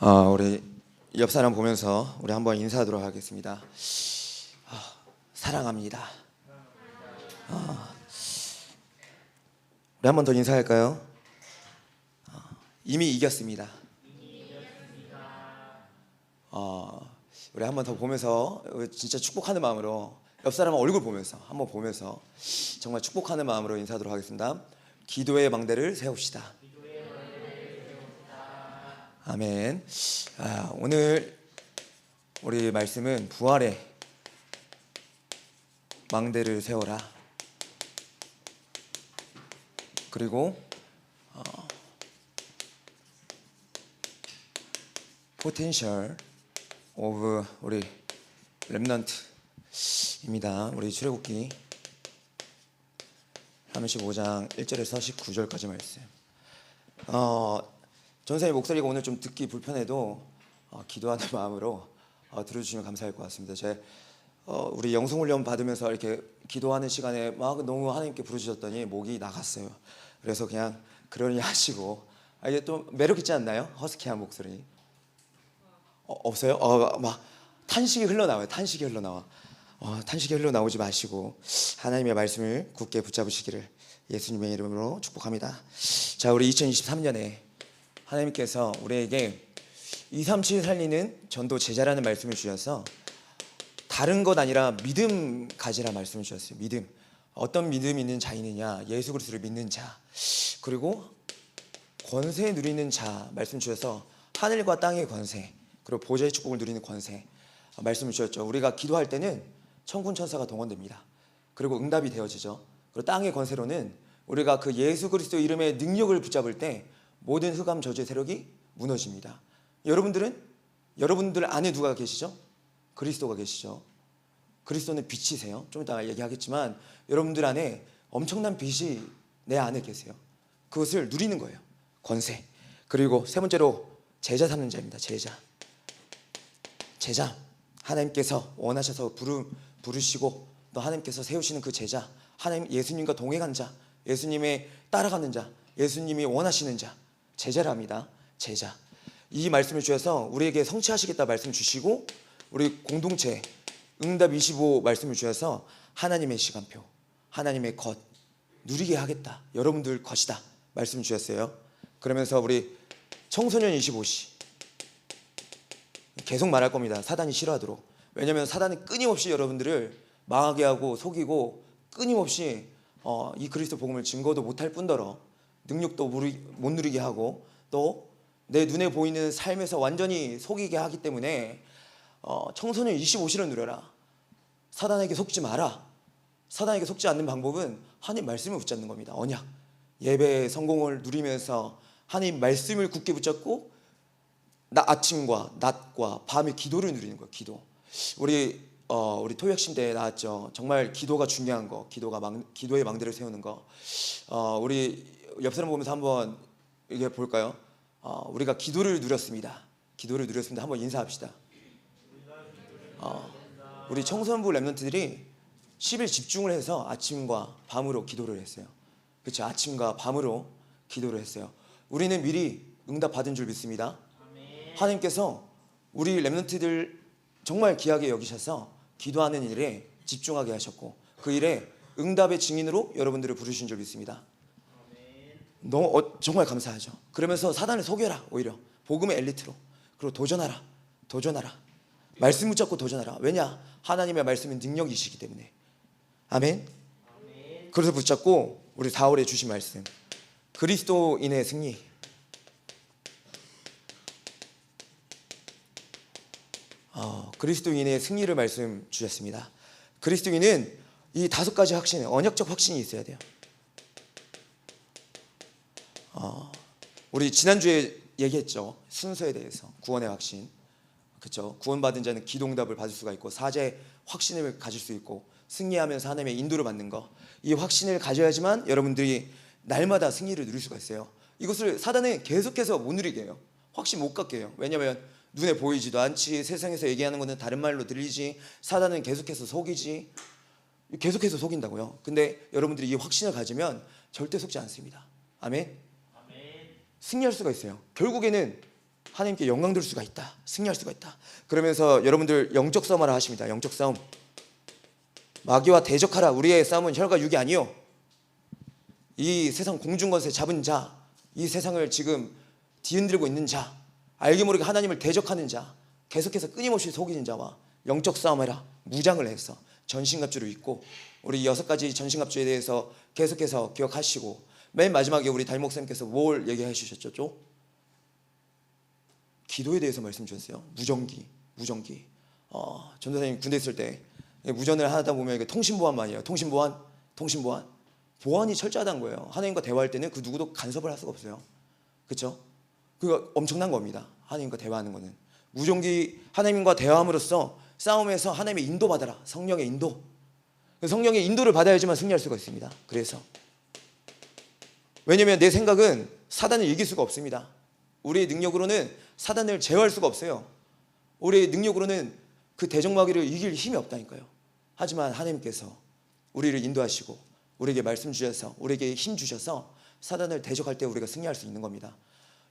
우리 옆 사람 보면서 우리 한번 인사하도록 하겠습니다. 사랑합니다. 우리 한번 더 인사할까요? 이미 이겼습니다. 우리 한번 더 보면서 진짜 축복하는 마음으로 옆 사람 얼굴 보면서 한번 보면서 정말 축복하는 마음으로 인사하도록 하겠습니다. 기도의 망대를 세웁시다. 아멘. 오늘 우리 말씀은 부활의 망대를 세워라. 그리고 potential of 우리 렘넌트입니다. 우리 출애굽기 35장 1절에서 19절까지 말씀. 전사님 목소리가 오늘 좀 듣기 불편해도 기도하는 마음으로 들어주시면 감사할 것 같습니다. 우리 영성훈련 받으면서 이렇게 기도하는 시간에 막 너무 하나님께 부르주셨더니 목이 나갔어요. 그래서 그냥 그러니 하시고 이게 또 매력 있지 않나요? 허스키한 목소리. 없어요? 막 탄식이 흘러나와요. 탄식이 흘러나오지 마시고 하나님의 말씀을 굳게 붙잡으시기를 예수님의 이름으로 축복합니다. 자, 우리 2023년에 하나님께서 우리에게 237 살리는 전도 제자라는 말씀을 주셔서 다른 것 아니라 믿음 가지라 말씀을 주셨어요. 믿음. 어떤 믿음이 있는 자이느냐? 예수 그리스도를 믿는 자. 그리고 권세 누리는 자 말씀 주셔서 하늘과 땅의 권세, 그리고 보좌의 축복을 누리는 권세 말씀을 주셨죠. 우리가 기도할 때는 천군 천사가 동원됩니다. 그리고 응답이 되어지죠. 그리고 땅의 권세로는 우리가 그 예수 그리스도 이름의 능력을 붙잡을 때 모든 흑암 저주의 세력이 무너집니다. 여러분들 안에 누가 계시죠? 그리스도가 계시죠. 그리스도는 빛이세요. 좀 이따가 얘기하겠지만 여러분들 안에 엄청난 빛이 내 안에 계세요. 그것을 누리는 거예요. 권세. 그리고 세 번째로 제자 삼는 자입니다. 제자. 하나님께서 원하셔서 부르시고 또 하나님께서 세우시는 그 제자, 하나님 예수님과 동행한 자, 예수님의 따라가는 자, 예수님이 원하시는 자, 제자랍니다. 제자. 이 말씀을 주셔서 우리에게 성취하시겠다 말씀 주시고 우리 공동체 응답 25 말씀을 주셔서 하나님의 시간표, 하나님의 것 누리게 하겠다. 여러분들 것이다 말씀 주셨어요. 그러면서 우리 청소년 25시 계속 말할 겁니다. 사단이 싫어하도록. 왜냐하면 사단은 끊임없이 여러분들을 망하게 하고 속이고 끊임없이 이 그리스도 복음을 증거도 못할 뿐더러 능력도 못 누리게 하고 또 내 눈에 보이는 삶에서 완전히 속이게 하기 때문에 청소년 25시를 누려라. 사단에게 속지 마라. 사단에게 속지 않는 방법은 하나님 말씀을 붙잡는 겁니다. 언약. 예배의 성공을 누리면서 하나님 말씀을 굳게 붙잡고 아침과 낮과 밤의 기도를 누리는 거예요. 기도. 우리 토요학신 때 나왔죠. 정말 기도가 중요한 거. 기도의 망대를 세우는 거. 우리 옆 사람 보면서 한번 얘기해 볼까요? 우리가 기도를 누렸습니다. 한번 인사합시다. 우리 청소년부 렘넌트들이 10일 집중을 해서 아침과 밤으로 기도를 했어요. 그렇죠? 아침과 밤으로 기도를 했어요. 우리는 미리 응답 받은 줄 믿습니다. 하나님께서 우리 렘넌트들 정말 귀하게 여기셔서 기도하는 일에 집중하게 하셨고 그 일에 응답의 증인으로 여러분들을 부르신 줄 믿습니다. 정말 감사하죠. 그러면서 사단을 속여라. 오히려 복음의 엘리트로. 그리고 도전하라. 말씀 붙잡고 도전하라. 왜냐? 하나님의 말씀은 능력이시기 때문에. 아멘. 그래서 붙잡고 우리 4월에 주신 말씀 그리스도인의 승리. 그리스도인의 승리를 말씀 주셨습니다. 그리스도인은 이 5가지 확신, 언약적 확신이 있어야 돼요. 우리 지난주에 얘기했죠. 순서에 대해서. 구원의 확신. 그렇죠? 구원받은 자는 기도응답을 받을 수가 있고 사제 확신을 가질 수 있고 승리하면서 하나님의 인도를 받는 거. 이 확신을 가져야지만 여러분들이 날마다 승리를 누릴 수가 있어요. 이것을 사단은 계속해서 못 누리게 해요. 확신 못 갖게 해요. 왜냐하면 눈에 보이지도 않지. 세상에서 얘기하는 것은 다른 말로 들리지. 사단은 계속해서 속이지. 계속해서 속인다고요. 근데 여러분들이 이 확신을 가지면 절대 속지 않습니다. 아멘. 승리할 수가 있어요. 결국에는 하나님께 영광 돌 수가 있다. 승리할 수가 있다. 그러면서 여러분들 영적 싸움하라 하십니다. 영적 싸움. 마귀와 대적하라. 우리의 싸움은 혈과 육이 아니요, 이 세상 공중권세 잡은 자, 이 세상을 지금 뒤흔들고 있는 자, 알게 모르게 하나님을 대적하는 자, 계속해서 끊임없이 속이는 자와 영적 싸움해라. 무장을 해서 전신갑주를 입고, 우리 6가지 전신갑주에 대해서 계속해서 기억하시고, 맨 마지막에 우리 담임 목사님께서 뭘 얘기해 주셨죠? 기도에 대해서 말씀 주셨어요. 무전기. 전도사님 군대 있을 때 무전을 하다 보면 이게 통신보안만이에요. 통신보안. 보안이 철저하다는 거예요. 하나님과 대화할 때는 그 누구도 간섭을 할 수가 없어요. 그렇죠? 그거 엄청난 겁니다. 하나님과 대화하는 거는. 무전기, 하나님과 대화함으로써 싸움에서 하나님의 인도 받아라. 성령의 인도. 성령의 인도를 받아야지만 승리할 수가 있습니다. 그래서 왜냐하면 내 생각은 사단을 이길 수가 없습니다. 우리의 능력으로는 사단을 제어할 수가 없어요. 우리의 능력으로는 그 대적마귀를 이길 힘이 없다니까요. 하지만 하나님께서 우리를 인도하시고 우리에게 말씀 주셔서, 우리에게 힘 주셔서 사단을 대적할 때 우리가 승리할 수 있는 겁니다.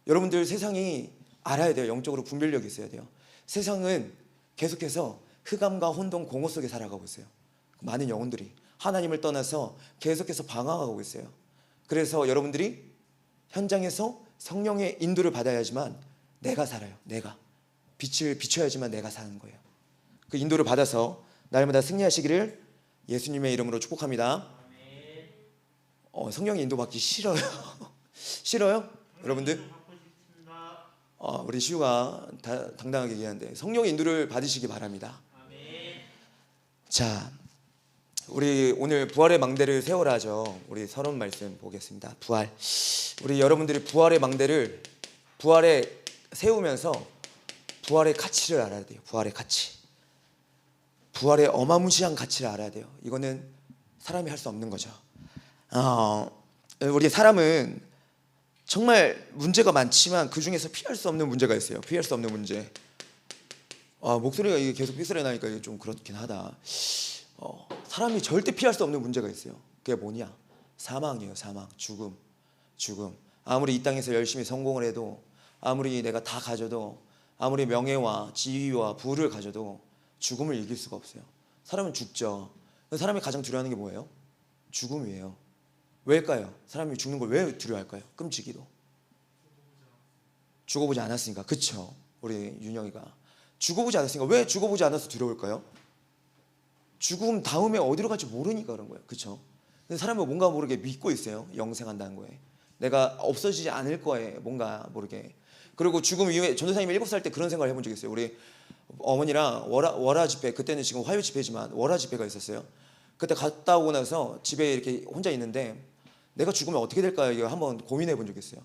여러분들, 세상이 알아야 돼요. 영적으로 분별력이 있어야 돼요. 세상은 계속해서 흑암과 혼돈, 공허 속에 살아가고 있어요. 많은 영혼들이 하나님을 떠나서 계속해서 방황하고 있어요. 그래서 여러분들이 현장에서 성령의 인도를 받아야지만 내가 살아요. 내가 빛을 비춰야지만 내가 사는 거예요. 그 인도를 받아서 날마다 승리하시기를 예수님의 이름으로 축복합니다. 성령의 인도 받기 싫어요. 싫어요? 여러분들? 우리 시우가 당당하게 얘기하는데 성령의 인도를 받으시기 바랍니다. 자, 우리 오늘 부활의 망대를 세워라죠. 우리 서론 말씀 보겠습니다. 부활. 우리 여러분들이 부활의 망대를 부활에 세우면서 부활의 가치를 알아야 돼요. 부활의 가치. 부활의 어마무시한 가치를 알아야 돼요. 이거는 사람이 할 수 없는 거죠. 우리 사람은 정말 문제가 많지만 그 중에서 피할 수 없는 문제가 있어요. 피할 수 없는 문제. 목소리가 이게 계속 삐스레 나니까 이게 좀 그렇긴 하다. 사람이 절대 피할 수 없는 문제가 있어요. 그게 뭐냐? 사망이에요. 사망, 죽음. 아무리 이 땅에서 열심히 성공을 해도, 아무리 내가 다 가져도, 아무리 명예와 지위와 부를 가져도 죽음을 이길 수가 없어요. 사람은 죽죠. 사람이 가장 두려워하는 게 뭐예요? 죽음이에요. 왜일까요? 사람이 죽는 걸 왜 두려워할까요? 끔찍이도. 죽어보지 않았으니까. 그쵸? 우리 윤영이가 죽어보지 않았으니까. 왜 죽어보지 않아서 두려울까요? 죽음 다음에 어디로 갈지 모르니까 그런 거예요. 그쵸? 근데 사람은 뭔가 모르게 믿고 있어요. 영생한다는 거에. 내가 없어지지 않을 거에 뭔가 모르게. 그리고 죽음 이후에, 전도사님이 7살 때 그런 생각을 해본 적이 있어요. 우리 어머니랑 월화 집회, 그때는 지금 화요 집회지만 월화 집회가 있었어요. 그때 갔다 오고 나서 집에 이렇게 혼자 있는데 내가 죽으면 어떻게 될까 이거 한번 고민해 본 적이 있어요.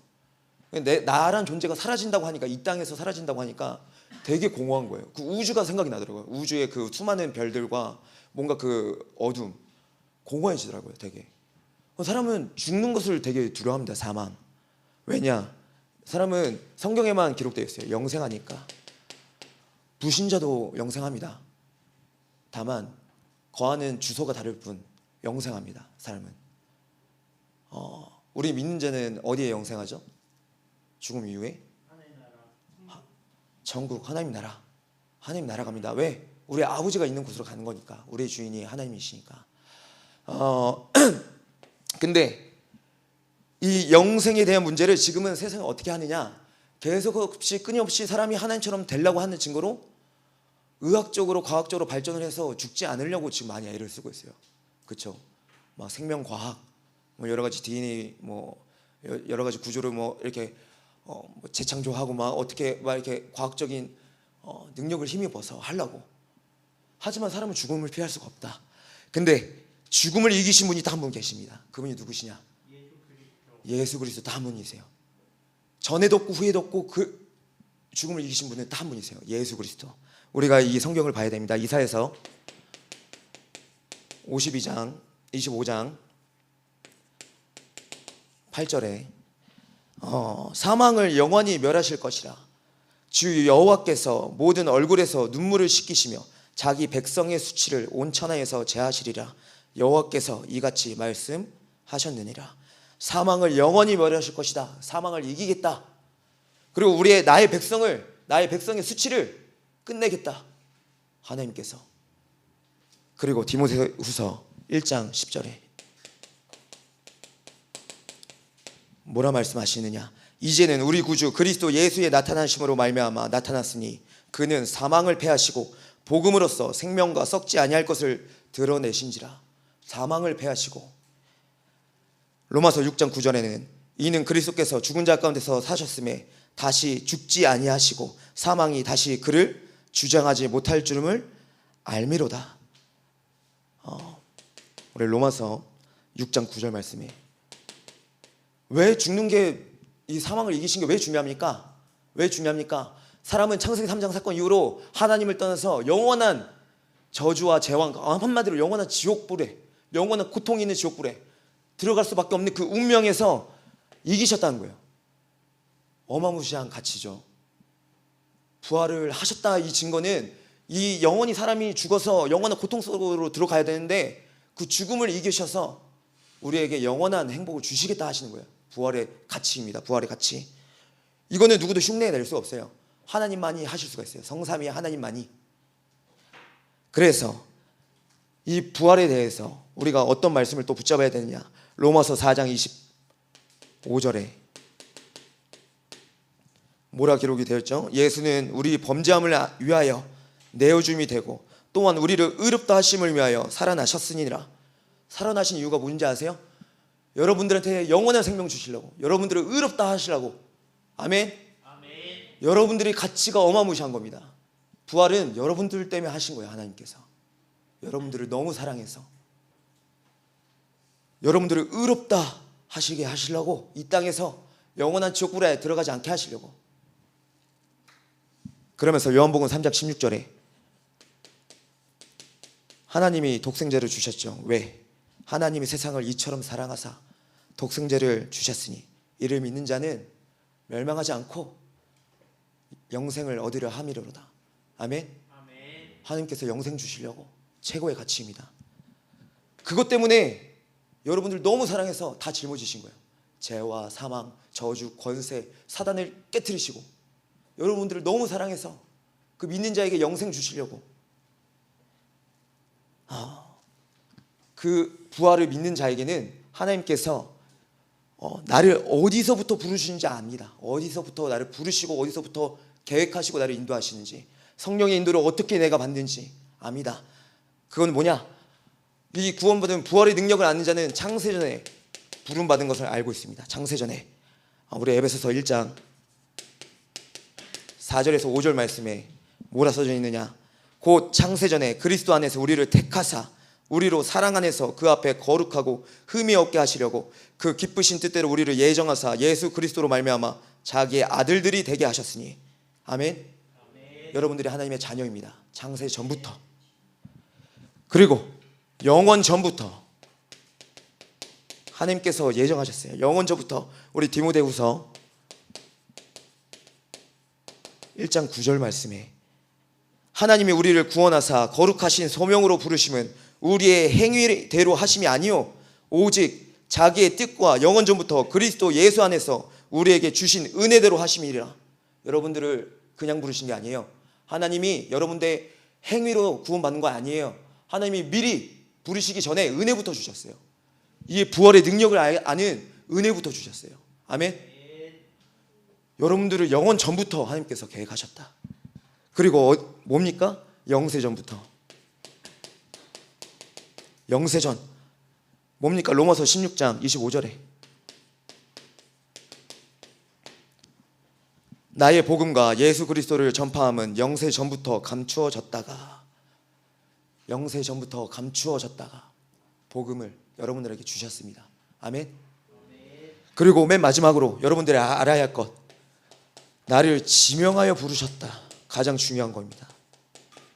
나란 존재가 사라진다고 하니까, 이 땅에서 사라진다고 하니까 되게 공허한 거예요. 그 우주가 생각이 나더라고요. 우주의 그 수많은 별들과 뭔가 그 어둠, 공허해지더라고요. 되게. 사람은 죽는 것을 되게 두려워합니다. 사망. 왜냐? 사람은 성경에만 기록되어 있어요. 영생하니까. 불신자도 영생합니다. 다만 거하는 주소가 다를 뿐 영생합니다. 사람은. 우리 믿는 자는 어디에 영생하죠? 죽음 이후에? 천국, 하나님 나라. 하나님 나라 갑니다. 왜? 우리 아버지가 있는 곳으로 가는 거니까. 우리의 주인이 하나님이시니까. 근데 이 영생에 대한 문제를 지금은 세상이 어떻게 하느냐? 계속 없이 끊임없이 사람이 하나님처럼 되려고 하는 증거로 의학적으로, 과학적으로 발전을 해서 죽지 않으려고 지금 많이 애를 쓰고 있어요. 그렇죠? 막 생명과학, 뭐 여러 가지 DNA, 뭐 여러 가지 구조를 뭐 이렇게 뭐 재창조하고 막 어떻게 막 이렇게 과학적인 능력을 힘입어서 하려고. 하지만 사람은 죽음을 피할 수가 없다. 근데 죽음을 이기신 분이 딱 한 분 계십니다. 그분이 누구시냐? 예수 그리스도 딱 한 분이세요. 전에도 없고 후에도 없고 그 죽음을 이기신 분은 딱 한 분이세요. 예수 그리스도. 우리가 이 성경을 봐야 됩니다. 이사야서 52장 25장 8절에 사망을 영원히 멸하실 것이라. 주 여호와께서 모든 얼굴에서 눈물을 씻기시며 자기 백성의 수치를 온 천하에서 제하시리라. 여호와께서 이같이 말씀하셨느니라. 사망을 영원히 멸하실 것이다. 사망을 이기겠다. 그리고 나의 백성의 수치를 끝내겠다 하나님께서. 그리고 디모데후서 1장 10절에 뭐라 말씀하시느냐? 이제는 우리 구주 그리스도 예수의 나타나심으로 말미암아 나타났으니 그는 사망을 패하시고 복음으로써 생명과 썩지 아니할 것을 드러내신지라. 사망을 패하시고. 로마서 6장 9절에는 이는 그리스도께서 죽은 자 가운데서 사셨음에 다시 죽지 아니하시고 사망이 다시 그를 주장하지 못할 줄을 알미로다. 우리 로마서 6장 9절 말씀에 왜 죽는 게, 이 사망을 이기신 게 왜 중요합니까? 왜 중요합니까? 사람은 창세기 3장 사건 이후로 하나님을 떠나서 영원한 저주와 재앙, 한마디로 영원한 지옥불에, 영원한 고통이 있는 지옥불에 들어갈 수밖에 없는 그 운명에서 이기셨다는 거예요. 어마무시한 가치죠. 부활을 하셨다, 이 증거는 이 영원히 사람이 죽어서 영원한 고통 속으로 들어가야 되는데 그 죽음을 이기셔서 우리에게 영원한 행복을 주시겠다 하시는 거예요. 부활의 가치입니다. 부활의 가치. 이거는 누구도 흉내낼 수 없어요. 하나님만이 하실 수가 있어요. 성삼위 하나님만이. 그래서 이 부활에 대해서 우리가 어떤 말씀을 또 붙잡아야 되느냐? 로마서 4장 25절에 뭐라 기록이 되었죠? 예수는 우리 범죄함을 위하여 내어줌이 되고 또한 우리를 의롭다 하심을 위하여 살아나셨으니라. 살아나신 이유가 뭔지 아세요? 여러분들한테 영원한 생명 주시려고, 여러분들을 의롭다 하시려고. 아멘. 여러분들의 가치가 어마무시한 겁니다. 부활은 여러분들 때문에 하신 거예요. 하나님께서 여러분들을 너무 사랑해서 여러분들을 의롭다 하시게 하시려고, 이 땅에서 영원한 지옥불에 들어가지 않게 하시려고. 그러면서 요한복음 3장 16절에 하나님이 독생자를 주셨죠. 왜? 하나님이 세상을 이처럼 사랑하사 독생자를 주셨으니 이를 믿는 자는 멸망하지 않고 영생을 얻으려 함이로다. 아멘. 하나님께서 영생 주시려고, 최고의 가치입니다. 그것 때문에 여러분들 너무 사랑해서 다 짊어지신 거예요. 죄와 사망, 저주, 권세, 사단을 깨트리시고 여러분들을 너무 사랑해서 그 믿는 자에게 영생 주시려고. 그 부활을 믿는 자에게는 하나님께서 나를 어디서부터 부르시는지 압니다. 어디서부터 나를 부르시고 어디서부터 계획하시고 나를 인도하시는지, 성령의 인도를 어떻게 내가 받는지 압니다. 그건 뭐냐? 이 구원받은 부활의 능력을 아는 자는 창세전에 부름받은 것을 알고 있습니다. 창세전에. 우리 에베소서 1장 4절에서 5절 말씀에 뭐라 써져 있느냐? 곧 창세전에 그리스도 안에서 우리를 택하사 우리로 사랑 안에서 그 앞에 거룩하고 흠이 없게 하시려고 그 기쁘신 뜻대로 우리를 예정하사 예수 그리스도로 말미암아 자기의 아들들이 되게 하셨으니. 아멘. 여러분들이 하나님의 자녀입니다. 창세 전부터. 그리고 영원 전부터 하나님께서 예정하셨어요. 영원 전부터. 우리 디모데후서 1장 9절 말씀에 하나님이 우리를 구원하사 거룩하신 소명으로 부르심은 우리의 행위대로 하심이 아니요 오직 자기의 뜻과 영원 전부터 그리스도 예수 안에서 우리에게 주신 은혜대로 하심이라. 여러분들을 그냥 부르신 게 아니에요. 하나님이 여러분들의 행위로 구원받는 거 아니에요. 하나님이 미리 부르시기 전에 은혜부터 주셨어요. 이 부활의 능력을 아는 은혜부터 주셨어요. 아멘. 여러분들을 영원 전부터 하나님께서 계획하셨다. 그리고 뭡니까? 영세전부터. 영세전 뭡니까? 로마서 16장 25절에 나의 복음과 예수 그리스도를 전파함은 영세전부터 감추어졌다가 복음을 여러분들에게 주셨습니다. 아멘. 그리고 맨 마지막으로 여러분들이 알아야 할 것, 나를 지명하여 부르셨다. 가장 중요한 겁니다.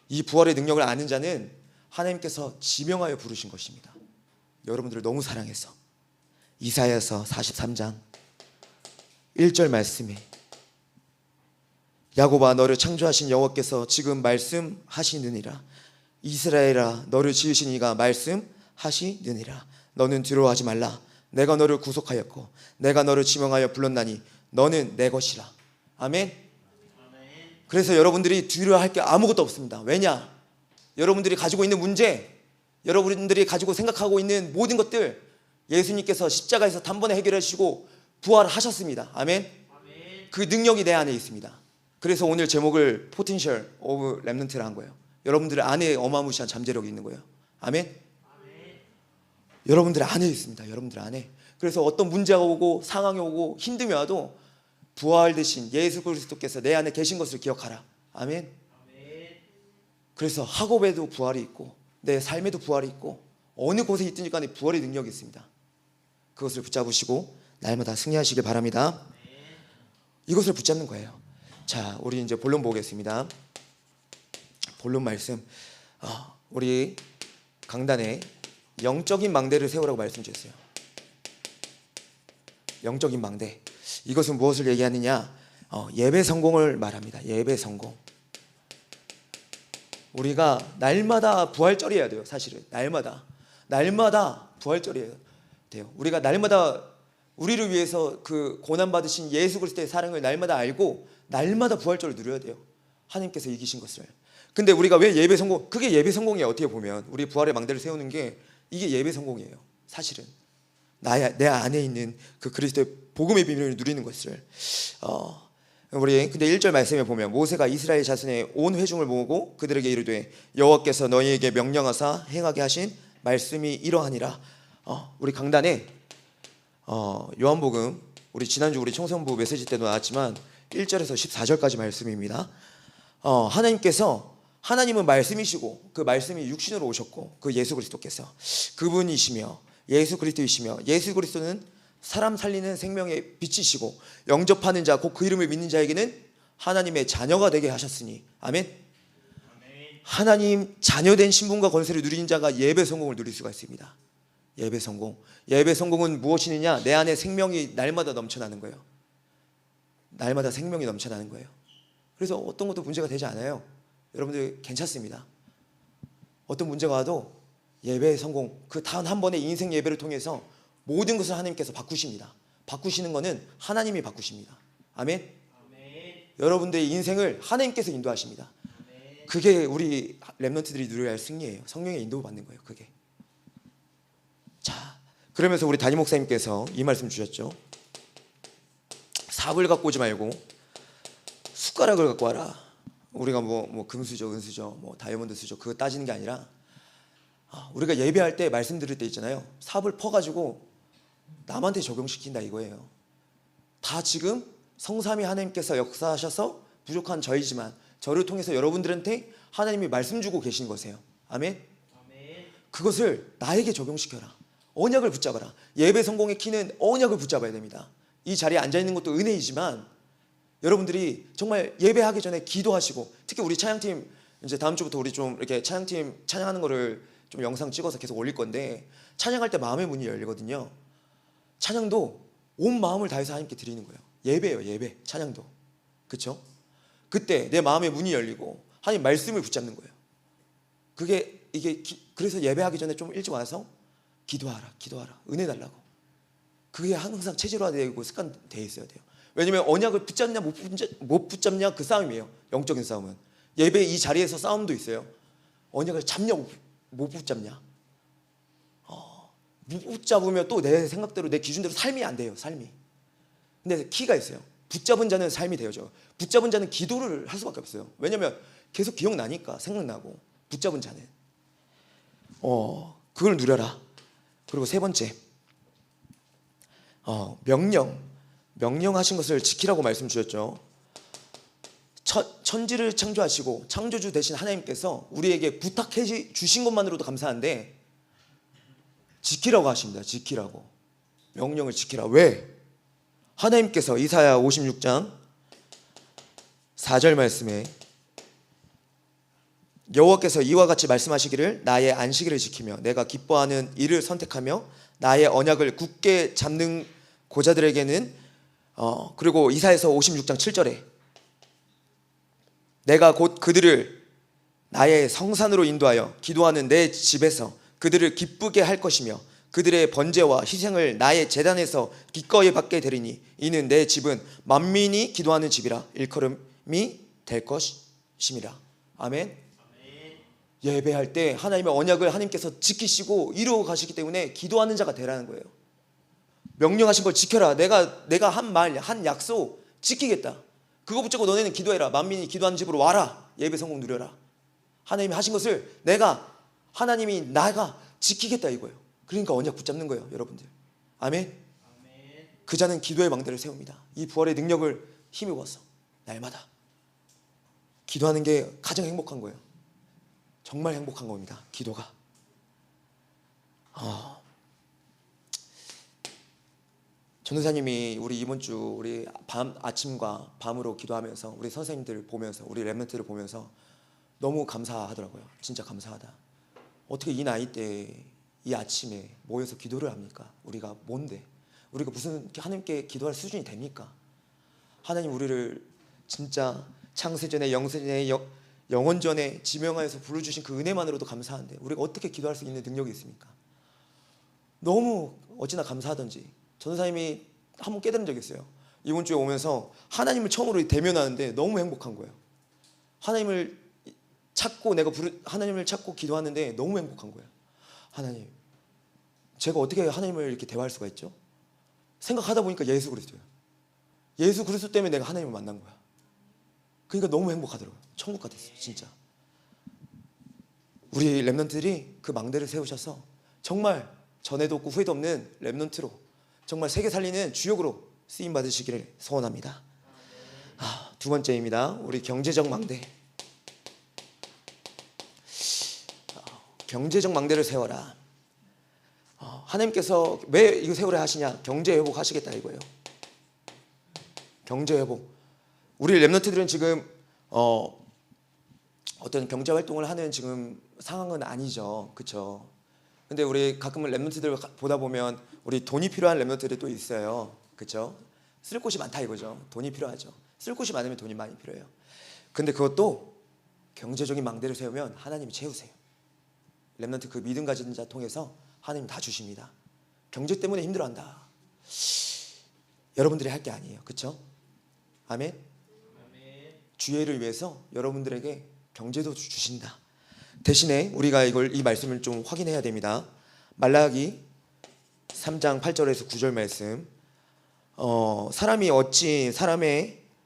이 부활의 능력을 아는 자는 하나님께서 지명하여 부르신 것입니다. 여러분들을 너무 사랑해서. 이사야서 43장 1절 말씀에 야곱아 너를 창조하신 여호와께서 지금 말씀하시느니라. 이스라엘아 너를 지으신 이가 말씀하시느니라. 너는 두려워하지 말라. 내가 너를 구속하였고 내가 너를 지명하여 불렀나니 너는 내 것이라. 아멘. 그래서 여러분들이 두려워할 게 아무것도 없습니다. 왜냐? 여러분들이 가지고 있는 문제, 여러분들이 가지고 생각하고 있는 모든 것들 예수님께서 십자가에서 단번에 해결하시고 부활하셨습니다. 아멘. 그 능력이 내 안에 있습니다. 그래서 오늘 제목을 Potential of Remnant라 한 거예요. 여러분들 안에 어마무시한 잠재력이 있는 거예요. 아멘. 여러분들 안에 있습니다. 여러분들 안에. 그래서 어떤 문제가 오고 상황이 오고 힘듦이 와도 부활되신 예수 그리스도께서 내 안에 계신 것을 기억하라. 아멘. 그래서 학업에도 부활이 있고 내 삶에도 부활이 있고 어느 곳에 있든지 간에 부활의 능력이 있습니다. 그것을 붙잡으시고 날마다 승리하시길 바랍니다. 이것을 붙잡는 거예요. 자, 우리 이제 본론 보겠습니다. 본론 말씀. 우리 강단에 영적인 망대를 세우라고 말씀 주셨어요. 영적인 망대. 이것은 무엇을 얘기하느냐? 예배 성공을 말합니다. 예배 성공. 우리가 날마다 부활절이어야 돼요. 사실은 날마다 부활절이어야 돼요. 우리가 날마다 우리를 위해서 그 고난받으신 예수 그리스도의 사랑을 날마다 알고 날마다 부활절을 누려야 돼요. 하나님께서 이기신 것을. 근데 우리가 왜 예배 성공? 그게 예배 성공이에요. 어떻게 보면 우리 부활의 망대를 세우는 게 이게 예배 성공이에요. 사실은 내 안에 있는 그 그리스도의 복음의 비밀을 누리는 것을. 우리 근데 1절 말씀에 보면 모세가 이스라엘 자손의 온 회중을 모으고 그들에게 이르되 여호와께서 너희에게 명령하사 행하게 하신 말씀이 이러하니라. 우리 강단에 요한복음 우리 지난주 우리 청소년부 메시지 때도 나왔지만 1절에서 14절까지 말씀입니다. 하나님은 말씀이시고 그 말씀이 육신으로 오셨고 그 예수 그리스도께서 그분이시며 예수 그리스도이시며 예수 그리스도는 사람 살리는 생명의 빛이시고 영접하는 자 곧 그 이름을 믿는 자에게는 하나님의 자녀가 되게 하셨으니 아멘. 하나님 자녀된 신분과 권세를 누리는 자가 예배 성공을 누릴 수가 있습니다. 예배 성공. 예배 성공은 무엇이느냐? 내 안에 생명이 날마다 넘쳐나는 거예요. 날마다 생명이 넘쳐나는 거예요. 그래서 어떤 것도 문제가 되지 않아요. 여러분들 괜찮습니다. 어떤 문제가 와도 예배의 성공, 그 단 한 번의 인생 예배를 통해서 모든 것을 하나님께서 바꾸십니다. 바꾸시는 것은 하나님이 바꾸십니다. 아멘. 여러분들의 인생을 하나님께서 인도하십니다. 그게 우리 렘넌트들이 누려야 할 승리예요. 성령의 인도 받는 거예요. 그게. 자, 그러면서 우리 담임 목사님께서 이 말씀 주셨죠. 삽을 갖고 오지 말고 숟가락을 갖고 와라. 우리가 뭐 금수저, 은수저, 뭐 다이아몬드 수저 그거 따지는 게 아니라 우리가 예배할 때 말씀 드릴 때 있잖아요. 삽을 퍼가지고 남한테 적용시킨다 이거예요. 다 지금 성삼위 하나님께서 역사하셔서 부족한 저이지만 저를 통해서 여러분들한테 하나님이 말씀 주고 계신 것이에요. 아멘. 그것을 나에게 적용시켜라. 언약을 붙잡아라. 예배 성공의 키는 언약을 붙잡아야 됩니다. 이 자리에 앉아있는 것도 은혜이지만 여러분들이 정말 예배하기 전에 기도하시고 특히 우리 찬양팀 이제 다음 주부터 우리 좀 이렇게 찬양팀 찬양하는 거를 좀 영상 찍어서 계속 올릴 건데 찬양할 때 마음의 문이 열리거든요. 찬양도 온 마음을 다해서 하나님께 드리는 거예요. 예배예요. 예배. 찬양도. 그렇죠? 그때 내 마음의 문이 열리고 하나님 말씀을 붙잡는 거예요. 그래서 예배하기 전에 좀 일찍 와서 기도하라. 은혜 달라고. 그게 항상 체질화되고 습관되어 있어야 돼요. 왜냐면 언약을 붙잡냐 못 붙잡냐 그 싸움이에요. 영적인 싸움은. 예배 이 자리에서 싸움도 있어요. 언약을 잡냐 못 붙잡냐. 못 붙잡으면 또 내 생각대로 내 기준대로 삶이 안 돼요. 삶이. 근데 키가 있어요. 붙잡은 자는 삶이 되어져. 붙잡은 자는 기도를 할 수밖에 없어요. 왜냐면 계속 기억나니까 생각나고. 붙잡은 자는 그걸 누려라. 그리고 세 번째 명령하신 것을 지키라고 말씀 주셨죠. 천지를 창조하시고 창조주 되신 하나님께서 우리에게 부탁해 주신 것만으로도 감사한데 지키라고 하십니다. 지키라고. 명령을 지키라. 왜? 하나님께서 이사야 56장 4절 말씀에 여호와께서 이와 같이 말씀하시기를 나의 안식일을 지키며 내가 기뻐하는 일을 선택하며 나의 언약을 굳게 잡는 고자들에게는 그리고 이사야서 56장 7절에 내가 곧 그들을 나의 성산으로 인도하여 기도하는 내 집에서 그들을 기쁘게 할 것이며 그들의 번제와 희생을 나의 제단에서 기꺼이 받게 되리니 이는 내 집은 만민이 기도하는 집이라 일컬음이 될 것임이라. 아멘. 예배할 때 하나님의 언약을 하나님께서 지키시고 이루어 가시기 때문에 기도하는 자가 되라는 거예요. 명령하신 걸 지켜라. 내가 한 말, 한 약속 지키겠다. 그거 붙잡고 너네는 기도해라. 만민이 기도하는 집으로 와라. 예배 성공 누려라. 하나님이 하신 것을 하나님이 나가 지키겠다 이거예요. 그러니까 언약 붙잡는 거예요, 여러분들. 아멘. 그 자는 기도의 망대를 세웁니다. 이 부활의 능력을 힘입어서 날마다 기도하는 게 가장 행복한 거예요. 정말 행복한 겁니다, 기도가. 전도사님이 우리 이번 주 우리 아침과 밤으로 기도하면서 우리 선생님들 보면서 우리 렘넌트를 보면서 너무 감사하더라고요. 진짜 감사하다. 어떻게 이 나이 때 이 아침에 모여서 기도를 합니까? 우리가 뭔데? 우리가 무슨 하나님께 기도할 수준이 됩니까? 하나님 우리를 진짜 창세전에 영세전에 영원전에 지명하여서 불러주신 그 은혜만으로도 감사한데 우리가 어떻게 기도할 수 있는 능력이 있습니까? 너무 어찌나 감사하던지. 전도사님이 한번 깨달은 적이 있어요. 이번 주에 오면서 하나님을 처음으로 대면하는데 너무 행복한 거예요. 하나님을 찾고 하나님을 찾고 기도하는데 너무 행복한 거예요. 하나님, 제가 어떻게 하나님을 이렇게 대화할 수가 있죠? 생각하다 보니까 예수 그리스도예요. 예수 그리스도 때문에 내가 하나님을 만난 거야. 그러니까 너무 행복하더라고요. 천국 같았어요, 진짜. 우리 렘넌트들이 그 망대를 세우셔서 정말 전에도 없고 후에도 없는 렘넌트로 정말 세계 살리는 주역으로 쓰임 받으시기를 소원합니다. 두 번째입니다. 우리 경제적 망대. 경제적 망대를 세워라. 하나님께서 왜 이거 세우라 하시냐? 경제 회복하시겠다 이거예요. 경제 회복. 우리 렘넌트들은 지금 어떤 경제 활동을 하는 지금 상황은 아니죠, 그렇죠? 근데 우리 가끔은 렘넌트들 보다 보면 우리 돈이 필요한 렘넌트들이 또 있어요, 그렇죠? 쓸 곳이 많다 이거죠. 돈이 필요하죠. 쓸 곳이 많으면 돈이 많이 필요해요. 근데 그것도 경제적인 망대를 세우면 하나님이 채우세요. 렘넌트 그 믿음 가진 자 통해서 하나님 다 주십니다. 경제 때문에 힘들어한다. 여러분들이 할 게 아니에요, 그렇죠? 아멘. 주의를 위해서 여러분들에게 경제도 주신다. 대신에 우리가 이 말씀을 좀 확인해야 됩니다. 말라기 3장 8절에서 9절 말씀. 사람이 어찌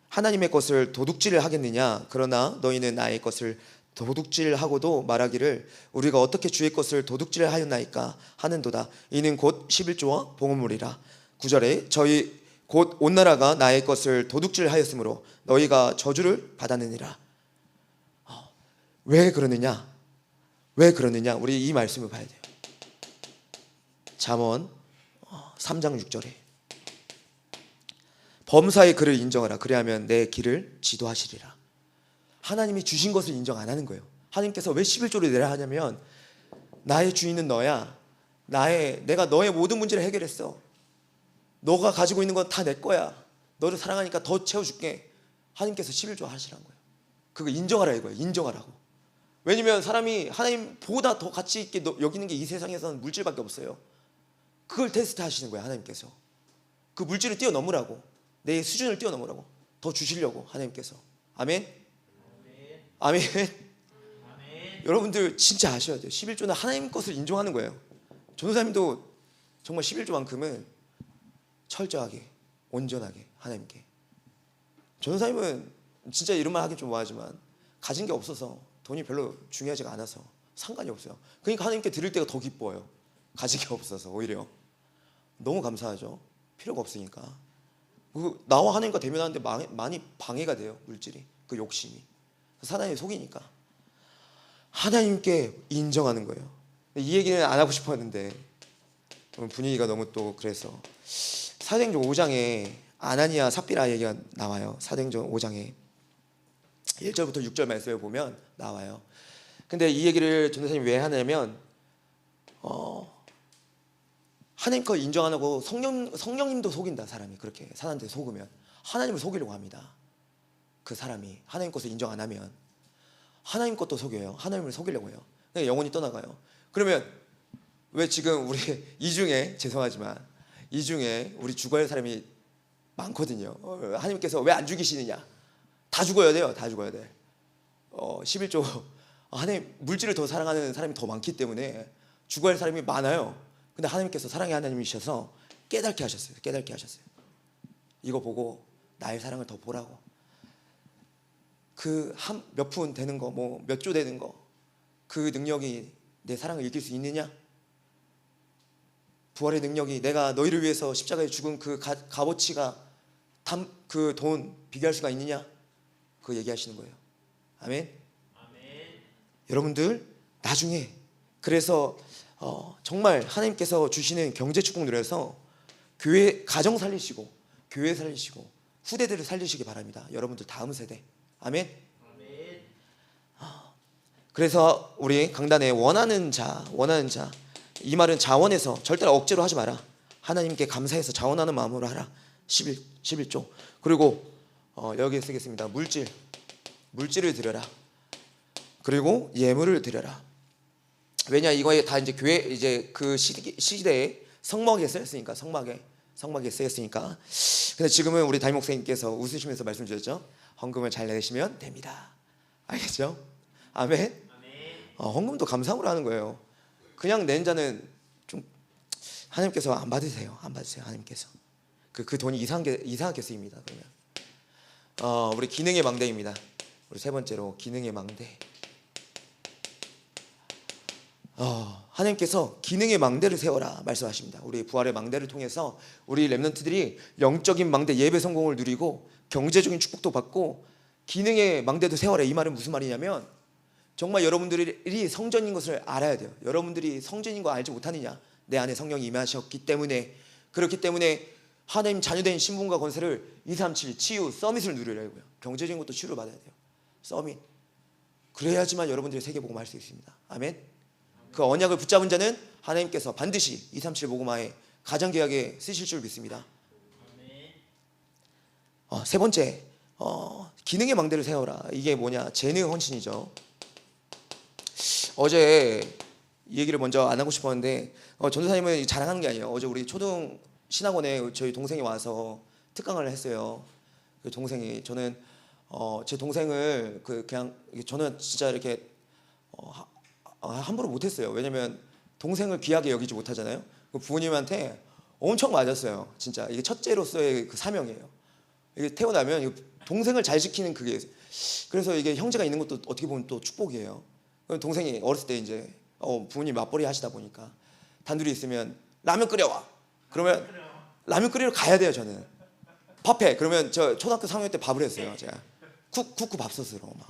하나님의 것을 도둑질을 하겠느냐? 그러나 너희는 나의 것을 도둑질하고도 말하기를 우리가 어떻게 주의 것을 도둑질을 하였나이까 하는도다. 이는 곧 11조와 봉헌물이라. 9절에 저희 곧 온 나라가 나의 것을 도둑질하였으므로 너희가 저주를 받았느니라. 왜 그러느냐? 왜 그러느냐? 우리 이 말씀을 봐야 돼요. 잠언 3장 6절에 범사의 그를 인정하라. 그리하면 내 길을 지도하시리라. 하나님이 주신 것을 인정 안 하는 거예요. 하나님께서 왜 11조를 내라 하냐면 나의 주인은 너야. 내가 너의 모든 문제를 해결했어. 너가 가지고 있는 건 다 내 거야. 너를 사랑하니까 더 채워줄게. 하나님께서 11조 하시라는 거예요. 그거 인정하라 이거예요. 인정하라고. 왜냐면 사람이 하나님보다 더 가치 있게 여기는 게 이 세상에서는 물질밖에 없어요. 그걸 테스트 하시는 거예요, 하나님께서. 그 물질을 뛰어넘으라고, 내 수준을 뛰어넘으라고 더 주시려고 하나님께서. 아멘. 아멘. 아멘. 여러분들 진짜 아셔야 돼요. 11조는 하나님 것을 인정하는 거예요. 전도사님도 정말 11조만큼은 철저하게 온전하게 하나님께. 전도사님은 진짜 이런 말 하긴 좀 뭐하지만 가진 게 없어서 돈이 별로 중요하지가 않아서 상관이 없어요. 그러니까 하나님께 드릴 때가 더 기뻐요. 가진 게 없어서 오히려 너무 감사하죠. 필요가 없으니까. 나와 하나님과 대면하는데 많이 방해가 돼요. 물질이, 그 욕심이. 사단이 속이니까 하나님께 인정하는 거예요. 이 얘기는 안 하고 싶었는데 분위기가 너무 또 그래서 사도행전 5장에 아나니아 삽비라 얘기가 나와요. 사도행전 5장에 1절부터 6절 말씀에 보면 나와요. 근데 이 얘기를 전도사님이 왜 하냐면 하나님 거 인정 안 하고 성령님도 속인다. 사람이 그렇게 사람한테 속으면 하나님을 속이려고 합니다. 그 사람이 하나님 것을 인정 안 하면 하나님 것도 속여요. 하나님을 속이려고 해요. 영혼이 떠나가요. 그러면 왜 지금 우리 이 중에 죄송하지만 이 중에 우리 죽어야 할 사람이 많거든요. 하나님께서 왜 안 죽이시느냐? 다 죽어야 돼요. 다 죽어야 돼. 11조 하나님 물질을 더 사랑하는 사람이 더 많기 때문에 죽어야 할 사람이 많아요. 근데 하나님께서 사랑의 하나님이셔서 깨닫게 하셨어요. 깨닫게 하셨어요. 이거 보고 나의 사랑을 더 보라고. 그 몇 푼 되는 거, 뭐 몇 조 되는 거, 그 능력이 내 사랑을 이길 수 있느냐? 부활의 능력이 내가 너희를 위해서 십자가에 죽은 그 값어치가 그 돈 비교할 수가 있느냐? 그거 얘기하시는 거예요. 아멘. 여러분들 나중에 그래서 정말 하나님께서 주시는 경제 축복 누려서 교회 가정 살리시고 교회 살리시고 후대들을 살리시기 바랍니다. 여러분들 다음 세대. 아멘. 그래서 우리 강단에 원하는 자 이 말은 자원해서 절대로 억지로 하지 마라. 하나님께 감사해서 자원하는 마음으로 하라. 11조. 그리고 여기에 쓰겠습니다. 물질을 드려라. 그리고 예물을 드려라. 왜냐 이거에 다 이제 교회 이제 그 시대에 성막에 쓰였으니까 성막에 쓰였으니까. 근데 지금은 우리 담임 목사님께서 웃으시면서 말씀 주셨죠. 헌금을 잘 내시면 됩니다. 알겠죠? 아멘. 헌금도 감사함으로 하는 거예요. 그냥 낸 자는 좀 하나님께서 안 받으세요. 안 받으세요. 하나님께서 그 돈이 이상하게 쓰입니다. 그러면 우리 기능의 망대입니다. 우리 세 번째로 기능의 망대. 하나님께서 기능의 망대를 세워라 말씀하십니다. 우리 부활의 망대를 통해서 우리 렘넌트들이 영적인 망대 예배 성공을 누리고 경제적인 축복도 받고 기능의 망대도 세워라. 이 말은 무슨 말이냐면 정말 여러분들이 성전인 것을 알아야 돼요. 여러분들이 성전인 거 알지 못하느냐? 내 안에 성령이 임하셨기 때문에. 그렇기 때문에 하나님 자녀된 신분과 권세를 237 치유 서밋을 누리려고요. 경제적인 것도 치유를 받아야 돼요. 서밋. 그래야지만 여러분들이 세계복음 할 수 있습니다. 아멘. 그 언약을 붙잡은 자는 하나님께서 반드시 237 복음화에 가정계약에 쓰실 줄 믿습니다. 세 번째 기능의 망대를 세워라. 이게 뭐냐? 재능 헌신이죠. 어제 이 얘기를 먼저 안 하고 싶었는데 전도사님은 자랑하는 게 아니에요. 어제 우리 초등 신학원에 저희 동생이 와서 특강을 했어요. 그 동생이 저는 제 동생을 그냥 저는 진짜 이렇게 함부로 못했어요. 왜냐면 동생을 귀하게 여기지 못하잖아요. 그 부모님한테 엄청 맞았어요. 진짜 이게 첫째로서의 그 사명이에요. 이게 태어나면 동생을 잘 지키는 그게. 그래서 이게 형제가 있는 것도 어떻게 보면 또 축복이에요. 동생이 어렸을 때 이제 부모님 맞벌이 하시다 보니까 단둘이 있으면 라면 끓여와. 그러면 라면 끓이러 가야 돼요. 저는 밥해. 그러면 저 초등학교 3학년 때 밥을 했어요. 제가 쿠쿠 밥솥으로 막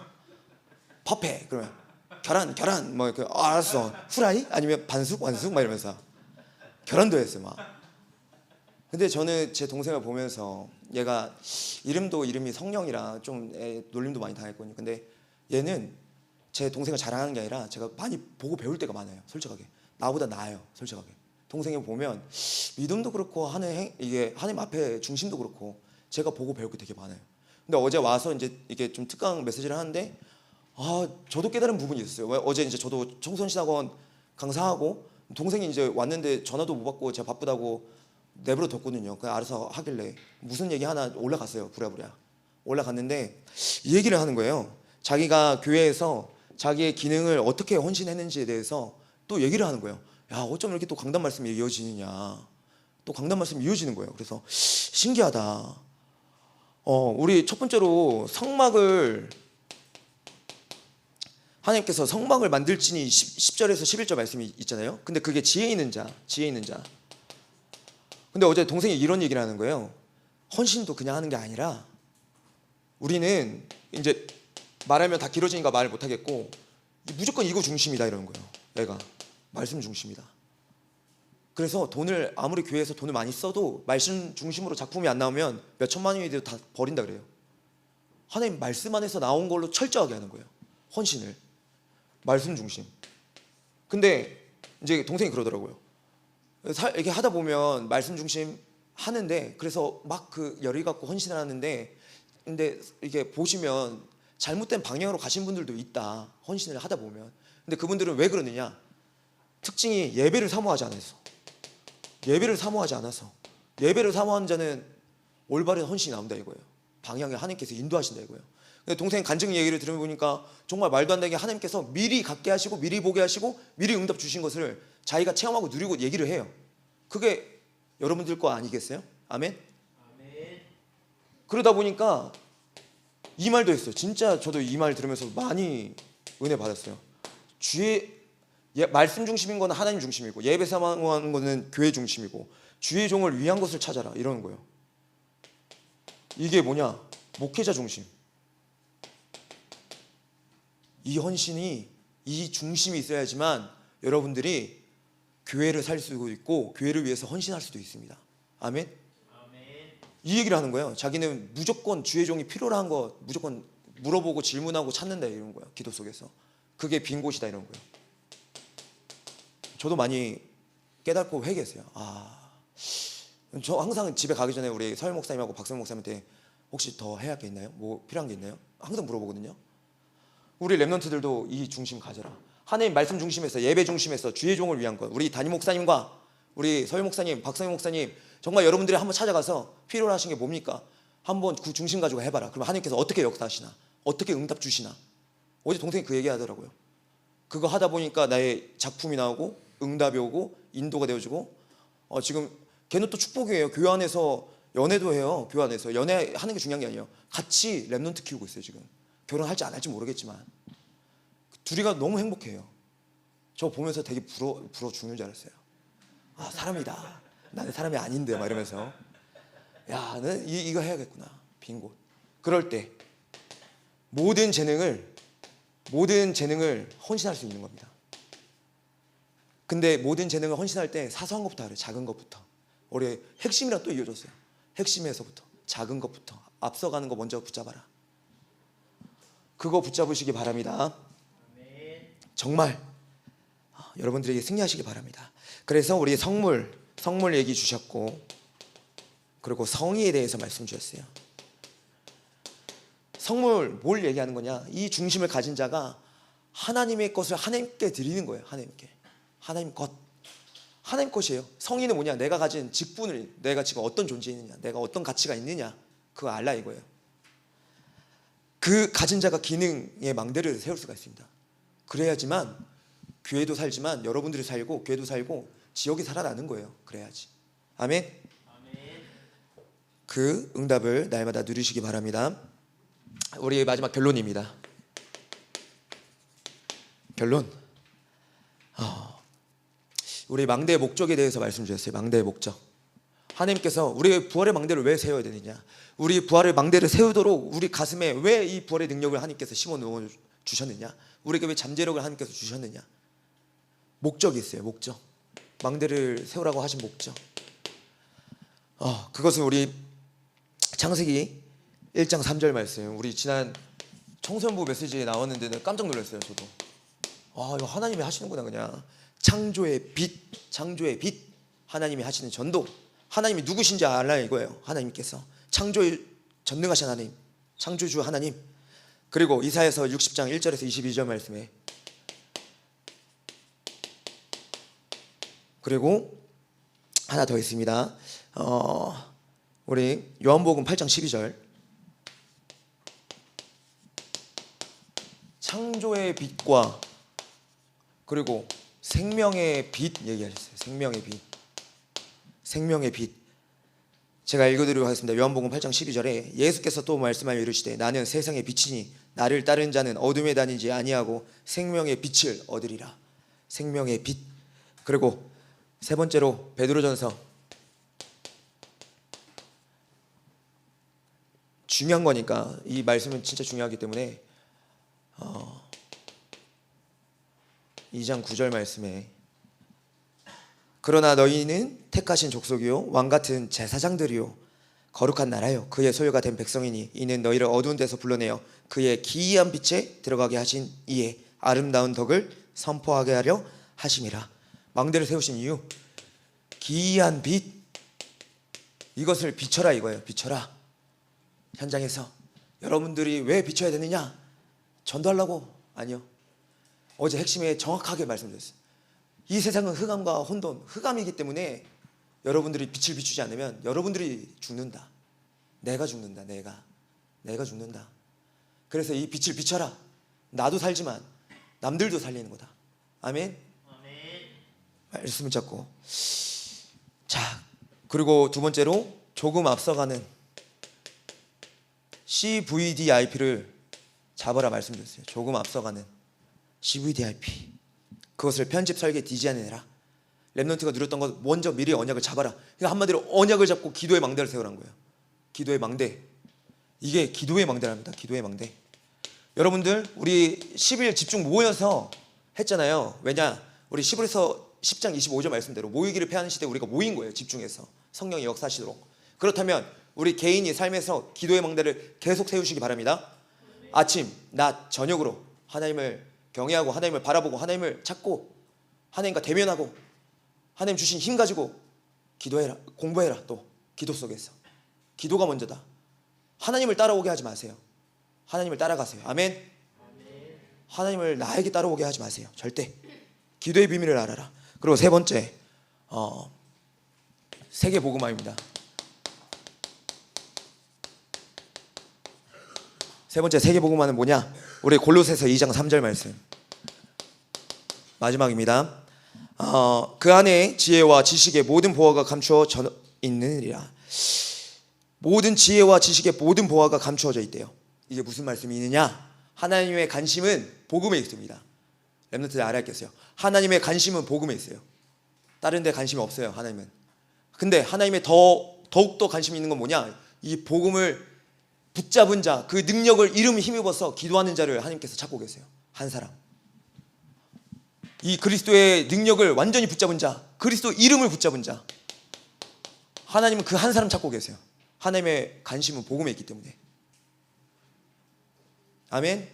밥해. 그러면 계란 뭐 이렇게 알았어. 후라이 아니면 반숙 막 이러면서 계란도 했어요. 막. 근데 저는 제 동생을 보면서 얘가 이름이 성령이라 좀 놀림도 많이 당했거든요. 근데 얘는 제 동생을 자랑하는 게 아니라 제가 많이 보고 배울 때가 많아요. 솔직하게 나보다 나아요. 솔직하게 동생을 보면 믿음도 그렇고 이게 하나님 앞에 중심도 그렇고 제가 보고 배울 게 되게 많아요. 근데 어제 와서 이제 이게 좀 특강 메시지를 하는데 저도 깨달은 부분이 있었어요. 어제 이제 저도 청소년신학원 강사하고 동생이 이제 왔는데 전화도 못 받고 제가 바쁘다고 내버려 뒀거든요. 그냥 알아서 하길래 무슨 얘기 하나 올라갔어요. 부랴부랴 올라갔는데 이 얘기를 하는 거예요. 자기가 교회에서 자기의 기능을 어떻게 헌신했는지에 대해서 또 얘기를 하는 거예요. 야, 어쩜 이렇게 또 강단 말씀이 이어지느냐. 또 강단 말씀이 이어지는 거예요. 그래서 신기하다. 우리 첫 번째로 성막을 하나님께서 성막을 만들지니 10절에서 11절 말씀이 있잖아요. 근데 그게 지혜 있는 자. 근데 어제 동생이 이런 얘기를 하는 거예요. 헌신도 그냥 하는 게 아니라 우리는 이제 말하면 다 길어지니까 말을 못 하겠고 무조건 이거 중심이다 이러는 거예요. 얘가 말씀 중심이다. 그래서 돈을 아무리 교회에서 돈을 많이 써도 말씀 중심으로 작품이 안 나오면 몇 천만 원이 돼도 다 버린다 그래요. 하나님 말씀 안에서 나온 걸로 철저하게 하는 거예요. 헌신을 말씀 중심. 근데 이제 동생이 그러더라고요. 이렇게 하다 보면 말씀 중심 하는데 그래서 막 그 열의 갖고 헌신을 하는데 근데 이게 보시면 잘못된 방향으로 가신 분들도 있다. 헌신을 하다 보면. 근데 그분들은 왜 그러느냐? 특징이 예배를 사모하지 않아서, 예배를 사모하지 않아서, 예배를 사모하는 자는 올바른 헌신이 나온다 이거예요. 방향에 하나님께서 인도하신다 이거예요. 근데 동생 간증 얘기를 들어보니까 정말 말도 안 되게 하나님께서 미리 갖게 하시고 미리 보게 하시고 미리 응답 주신 것을 자기가 체험하고 누리고 얘기를 해요. 그게 여러분들 거 아니겠어요? 아멘? 그러다 보니까 이 말도 했어요. 진짜 저도 이 말 들으면서 많이 은혜 받았어요. 주의 말씀 중심인 거는 하나님 중심이고 예배 사모하는 거는 교회 중심이고 주의 종을 위한 것을 찾아라 이러는 거예요. 이게 뭐냐? 목회자 중심. 이 헌신이 이 중심이 있어야지만 여러분들이 교회를 살 수도 있고 교회를 위해서 헌신할 수도 있습니다. 아멘? 이 얘기를 하는 거예요. 자기는 무조건 주의 종이 필요한 거 무조건 물어보고 질문하고 찾는다 이런 거예요. 기도 속에서. 그게 빈 곳이다 이런 거예요. 저도 많이 깨닫고 회개했어요. 저 항상 집에 가기 전에 우리 서일 목사님하고 박성 목사님한테 혹시 더 해야 할 게 있나요? 뭐 필요한 게 있나요? 항상 물어보거든요. 우리 랩런트들도 이 중심 가져라. 하나님 말씀 중심에서 예배 중심에서 주의 종을 위한 것. 우리 담임 목사님과 우리 서일 목사님, 박성희 목사님 정말 여러분들이 한번 찾아가서 필요로 하신 게 뭡니까? 한번 그 중심 가지고 해봐라. 그러면 하나님께서 어떻게 역사하시나? 어떻게 응답 주시나? 어제 동생이 그 얘기 하더라고요. 그거 하다 보니까 나의 작품이 나오고 응답이 오고 인도가 되어주고 지금 걔는 또 축복이에요. 교회 안에서 연애도 해요. 교회 안에서 연애하는 게 중요한 게 아니에요. 같이 랩런트 키우고 있어요. 지금 결혼할지 안 할지 모르겠지만 둘이가 너무 행복해요. 저 보면서 되게 부러워 죽는 줄 알았어요. 사람이다. 나는 사람이 아닌데 막 이러면서 야, 나는 이거 해야겠구나. 빈 곳. 그럴 때 모든 재능을 헌신할 수 있는 겁니다. 근데 모든 재능을 헌신할 때 사소한 것부터 하래요. 작은 것부터. 우리 핵심이랑 또 이어졌어요. 핵심에서부터 작은 것부터 앞서가는 거 먼저 붙잡아라. 그거 붙잡으시기 바랍니다. 정말 여러분들에게 승리하시기 바랍니다. 그래서 우리 성물 얘기 주셨고 그리고 성의에 대해서 말씀 주셨어요. 성물 뭘 얘기하는 거냐? 이 중심을 가진 자가 하나님의 것을 하나님께 드리는 거예요. 하나님께. 하나님 것. 하나님 것이에요. 성의는 뭐냐? 내가 가진 직분을 내가 지금 어떤 존재에 있느냐? 내가 어떤 가치가 있느냐? 그거 알라 이거예요. 그 가진 자가 기능의 망대를 세울 수가 있습니다. 그래야지만 교회도 살지만 여러분들이 살고 교회도 살고 지역이 살아나는 거예요. 그래야지. 아멘. 그 응답을 날마다 누리시기 바랍니다. 우리 마지막 결론입니다. 결론. 우리 망대의 목적에 대해서 말씀 주셨어요. 망대의 목적. 하나님께서 우리의 부활의 망대를 왜 세워야 되느냐? 우리 부활의 망대를 세우도록 우리 가슴에 왜 이 부활의 능력을 하나님께서 심어 놓아 주셨느냐? 우리에게 왜 잠재력을 하나님께서 주셨느냐? 목적이 있어요. 목적. 망대를 세우라고 하신 목적. 그것은 우리 창세기 1장 3절 말씀. 우리 지난 청소년부 메시지에 나왔는데 깜짝 놀랐어요. 저도. 이거 하나님이 하시는구나. 그냥 창조의 빛, 창조의 빛. 하나님이 하시는 전도. 하나님이 누구신지 알라 이거예요. 하나님께서 창조의 전능하신 하나님, 창조주 하나님. 그리고 이사야서 60장 1절에서 22절 말씀에 그리고 하나 더 있습니다. 우리 요한복음 8장 12절. 창조의 빛과 그리고 생명의 빛 얘기하셨어요. 생명의 빛. 생명의 빛. 제가 읽어드리도록 하겠습니다. 요한복음 8장 12절에 예수께서 또 말씀하여 이르시되 나는 세상의 빛이니 나를 따르는 자는 어둠에 다니지 아니하고 생명의 빛을 얻으리라. 생명의 빛. 그리고 세 번째로 베드로전서. 중요한 거니까 이 말씀은 진짜 중요하기 때문에 2장 9절 말씀에 그러나 너희는 택하신 족속이요 왕같은 제사장들이요 거룩한 나라요 그의 소유가 된 백성이니 이는 너희를 어두운 데서 불러내어 그의 기이한 빛에 들어가게 하신 이의 아름다운 덕을 선포하게 하려 하심이라. 망대를 세우신 이유, 기이한 빛. 이것을 비춰라 이거예요. 비춰라. 현장에서 여러분들이 왜 비춰야 되느냐? 전도하려고? 아니요. 어제 핵심에 정확하게 말씀드렸어요. 이 세상은 흑암과 혼돈, 흑암이기 때문에 여러분들이 빛을 비추지 않으면 여러분들이 죽는다. 내가 죽는다. 내가 죽는다. 그래서 이 빛을 비춰라. 나도 살지만 남들도 살리는 거다. 아멘. 말씀을 잡고, 자, 그리고 두 번째로 조금 앞서가는 CVDIP를 잡아라 말씀드렸어요. 조금 앞서가는 CVDIP, 그것을 편집, 설계, 디자인해라. 렘넌트가 누렸던 것, 먼저 미리 언약을 잡아라. 그러니까 한마디로 언약을 잡고 기도의 망대를 세우라는 거예요. 기도의 망대, 이게 기도의 망대랍니다. 기도의 망대. 여러분들 우리 10일 집중 모여서 했잖아요. 왜냐, 우리 시브리서 10장 25절 말씀대로 모이기를 패하는 시대에 우리가 모인 거예요. 집중해서 성령이 역사하시도록. 그렇다면 우리 개인이 삶에서 기도의 망대를 계속 세우시기 바랍니다. 아침, 낮, 저녁으로 하나님을 경외하고 하나님을 바라보고 하나님을 찾고 하나님과 대면하고 하나님 주신 힘 가지고 기도해라. 공부해라. 또 기도 속에서 기도가 먼저다. 하나님을 따라오게 하지 마세요. 하나님을 따라가세요. 아멘. 하나님을 나에게 따라오게 하지 마세요. 절대. 기도의 비밀을 알아라. 그리고 세 번째, 세계 복음화입니다. 세 번째 세계 복음화는 뭐냐? 우리 골로새서 2장 3절 말씀 마지막입니다. 그 안에 지혜와 지식의 모든 보화가 감추어져 있느니라. 모든 지혜와 지식의 모든 보화가 감추어져 있대요. 이게 무슨 말씀이 있느냐? 하나님의 관심은 복음에 있습니다. 렘넌트들 알아야겠어요. 하나님의 관심은 복음에 있어요. 다른 데 관심이 없어요. 하나님은. 근데 하나님의 더욱더 관심이 있는 건 뭐냐? 이 복음을 붙잡은 자, 그 능력을 이름 힘입어서 기도하는 자를 하나님께서 찾고 계세요. 한 사람. 이 그리스도의 능력을 완전히 붙잡은 자, 그리스도 이름을 붙잡은 자, 하나님은 그 한 사람 찾고 계세요. 하나님의 관심은 복음에 있기 때문에. 아멘.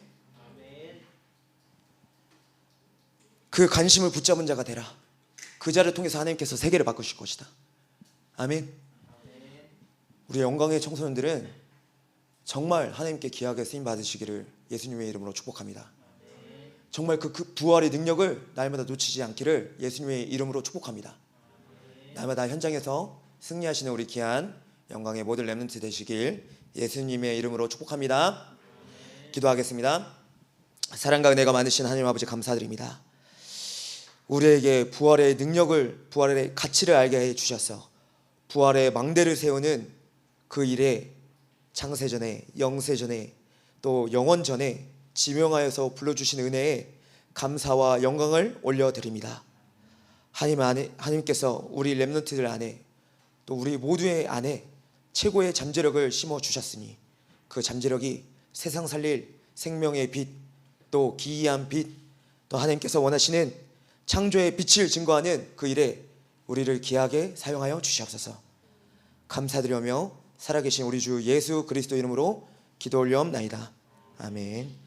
그 관심을 붙잡은 자가 되라. 그 자를 통해서 하나님께서 세계를 바꾸실 것이다. 아멘. 우리 영광의 청소년들은 정말 하나님께 귀하게 쓰임 받으시기를 예수님의 이름으로 축복합니다. 정말 그 부활의 능력을 날마다 놓치지 않기를 예수님의 이름으로 축복합니다. 날마다 현장에서 승리하시는 우리 귀한 영광의 모든 렘넌트 되시길 예수님의 이름으로 축복합니다. 기도하겠습니다. 사랑과 은혜가 많으신 하나님 아버지 감사드립니다. 우리에게 부활의 능력을, 부활의 가치를 알게 해주셔서 부활의 망대를 세우는 그 일에 창세전에, 영세전에, 또 영원전에 지명하여서 불러주신 은혜에 감사와 영광을 올려드립니다. 하나님께서 우리 렘넌트들 안에, 또 우리 모두의 안에 최고의 잠재력을 심어주셨으니 그 잠재력이 세상 살릴 생명의 빛, 또 기이한 빛, 또 하나님께서 원하시는 창조의 빛을 증거하는 그 일에 우리를 귀하게 사용하여 주시옵소서. 감사드리며 살아계신 우리 주 예수 그리스도 이름으로 기도 올려옵나이다. 아멘.